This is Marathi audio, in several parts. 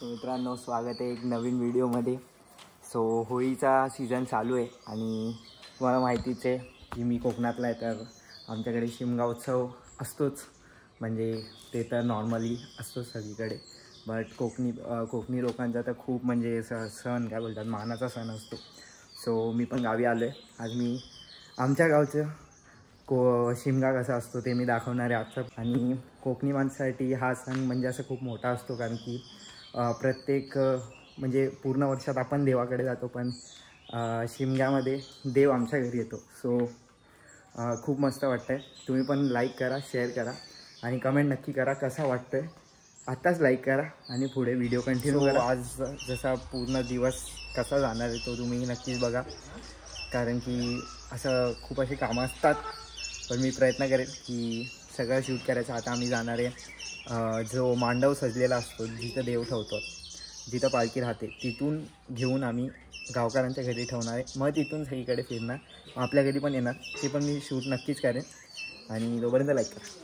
सो मित्रांनो, स्वागत आहे एक नवीन व्हिडिओमध्ये। सो होळीचा सीझन चालू आहे आणि तुम्हाला माहितीच आहे की मी कोकणातला आहे, तर आमच्याकडे शिमगा उत्सव असतोच। म्हणजे ते तर नॉर्मली असतोच सगळीकडे, बट कोकणी लोकांचा तर खूप म्हणजे सण काय बोलतात मानाचा सण असतो। सो मी पण गावी आलो आहे आज। मी आमच्या गावचं शिमगा कसा असतो ते मी दाखवणार आहे आजचं। आणि कोकणी माणसासाठी हा सण म्हणजे असं खूप मोठा असतो, कारण की प्रत्येक म्हणजे पूर्ण वर्षात आपण देवाकडे जातो, पण शिमग्यामध्ये देव आमच्या घरी येतो। सो खूप मस्त वाटतं आहे। तुम्ही पण लाईक करा, शेअर करा आणि कमेंट नक्की करा कसा वाटतं आहे। आत्ताच लाईक करा आणि पुढे व्हिडिओ कंटिन्यू करा। आज जसा पूर्ण दिवस कसा जाणार आहे तो तुम्ही नक्कीच बघा, कारण की असं खूप अशी कामं असतात, पण मी प्रयत्न करेन की सगळं शूट करायचं। आता आम्ही जाणार आहे जो मांडव सजलेला असतो, जिथं देव ठेवतो, जिथं पालखी राहते, तिथून घेऊन आम्ही गावकऱ्यांच्या घरी ठेवणार आहे। मग तिथून सगळीकडे फिरणार, आपल्या घरी पण येणार, ते पण मी शूट नक्कीच करेन। आणि तोपर्यंत लाईक करा।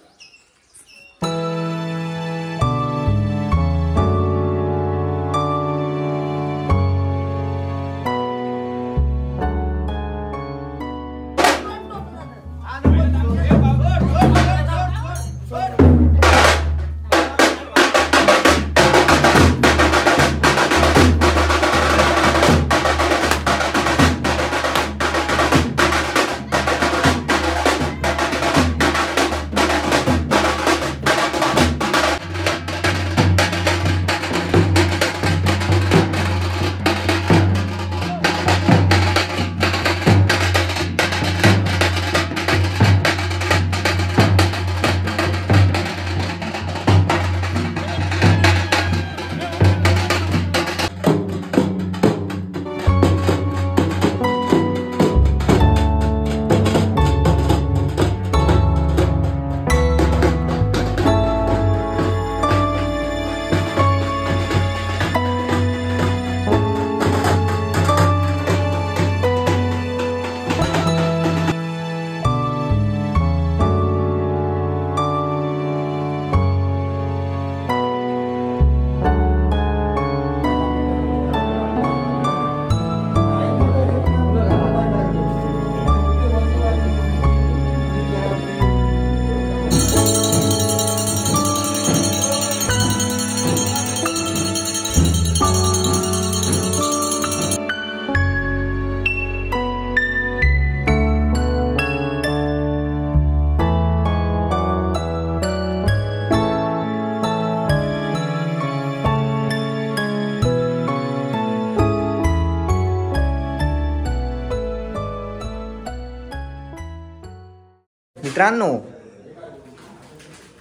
मित्रांनो,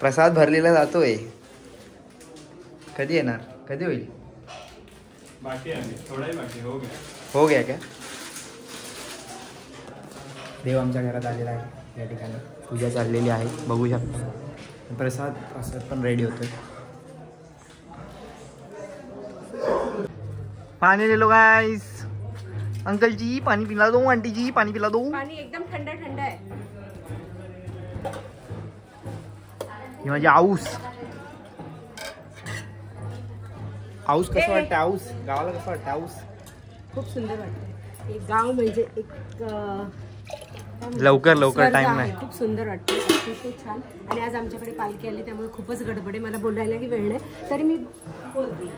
प्रसाद भरलेला जातोय, कधी येणार, कधी होईल? बाकी आहे, थोडा ही बाकी हो गया क्या? देव आमच्या घरात आलेला आहे, या ठिकाणी पूजा चाललेली आहे, बघू शकता। प्रसाद पण रेडी होतोय। पानी ले लो गाइस। अंकल जी पानी पिला दो, आंटी जी पानी पिला दो। पानी एकदम ठंडा ठंडा है। ही माझी आऊस। आऊस कसं वाटतं? आऊस गावाला कसं वाटतं? आऊस खूप सुंदर वाटतं। एक गाव म्हणजे एक लवकर टाइम नाही, खूप सुंदर वाटतं, अतिशय छान। आणि आज आमच्याकडे पालखी आली, त्यामुळे खूपच गडबड आहे, मला बोलायला की वेळ नाही, तरी मी बोलते।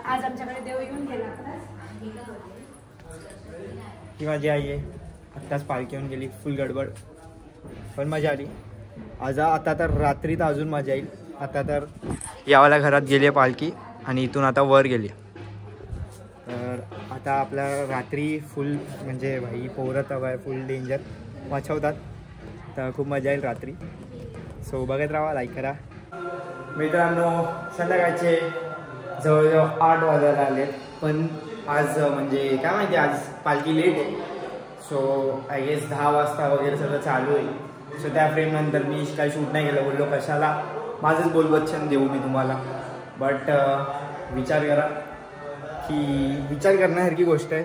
आज आमच्याकडे देव येऊन गेला। ही माझी आई आहे, आत्ताच पालखी येऊन गेली, फुल गडबड, पण मजा आली। आता तर रात्री तर अजून मजा येईल। आता तर यावाल्या घरात गेली आहे पालखी आणि इथून आता वर गेली, तर आता आपल्या रात्री फुल म्हणजे भाई पोरं तवा आहे, फुल डेंजर वाचवतात, तर खूप मजा येईल रात्री। सो बघत राहा, लाईक करा। मित्रांनो, संध्याकाळचे जवळजवळ 8 वाजायला आले, पण आज म्हणजे काय माहिती आज पालखी लेट आहे। सो आय गेस 10 वाजता वगैरे सगळं चालू आहे। सो त्या फ्रेम नंतर मी काही शूट नाही केलं, बोललो कशाला माझंच बोलवचन देऊ मी तुम्हाला। बट विचार करा की विचार करण्यासारखी गोष्ट आहे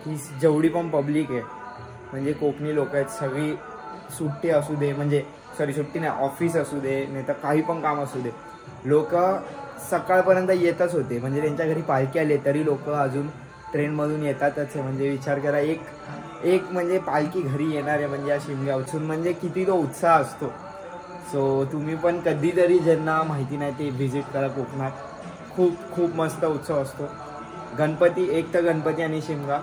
की जेवढी पण पब्लिक आहे, म्हणजे कोकणी लोक आहेत, सगळी सुट्टी असू दे, म्हणजे सॉरी सुट्टी नाही, ऑफिस असू दे, नाही तर काही पण काम असू दे, लोक सकाळपर्यंत येतच होते, म्हणजे त्यांच्या घरी पालखी आली तरी लोक अजून ट्रेनमधून येतातच आहे. म्हणजे विचार करा, एक म्हणजे पालखी घरी येणार आहे म्हणजे या शिमग्यावरून म्हणजे किती तो उत्साह असतो. सो तुम्ही पण कधीतरी ज्यांना माहिती नाही ते व्हिजिट करा कोकणात. खूप मस्त उत्सव असतो. गणपती, एक तर गणपती आणि शिमगा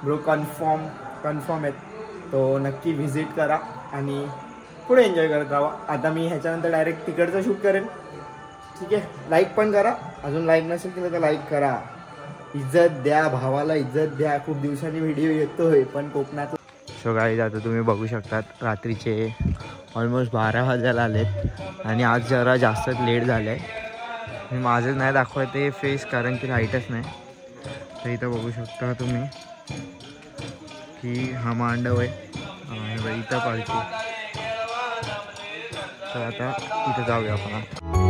ब्रो कन्फर्म आहेत, तो नक्की व्हिजिट करा आणि पुढे एन्जॉय करत राहा. आता मी ह्याच्यानंतर डायरेक्ट तिकडचं शूट करेन. ठीक आहे, लाईक पण करा, अजून लाईक नसेल केलं तर लाईक करा. इज्जत द्या, भावाला इज्जत द्या. खूप दिवसांनी व्हिडिओ येतोय पण कोकणात. सो गाईज, आता तुम्ही बघू शकतात रात्रीचे ऑलमोस्ट 12 वाजायला आलेत आणि आज जरा जास्तच लेट झालं आहे. मी माझंच नाही दाखवत ते फेस, कारण की लाईटच नाही. तर इथं बघू शकता तुम्ही की हा मांडव आहे आणि इथं पालखी. तर आता इथं जाऊया आपण.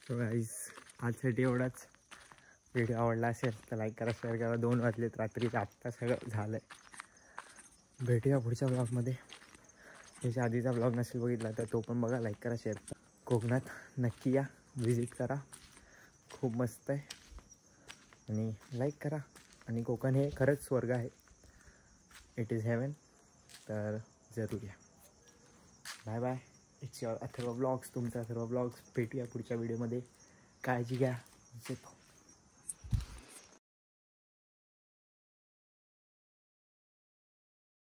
सो गाईज, आजसाठी एवढाच. व्हिडिओ आवडला असेल तर लाईक करा, शेअर करा. 2 वाजलेत रात्रीचं, आत्ता सगळं झालं आहे. भेटूया पुढच्या ब्लॉगमध्ये. त्याच्या आधीचा ब्लॉग नसेल बघितला तर तो पण बघा, लाईक करा, शेअर करा. कोकणात नक्की या, व्हिजिट करा, खूप मस्त आहे. आणि लाईक करा. आणि कोकण हे खरंच स्वर्ग आहे, इट इज हेवन. तर जरूर या. Bye bye. It's your Atharva blogs, तुमचा अथर्व ब्लॉग्स. भेटूया पुढच्या व्हिडिओमध्ये. काळजी घ्या.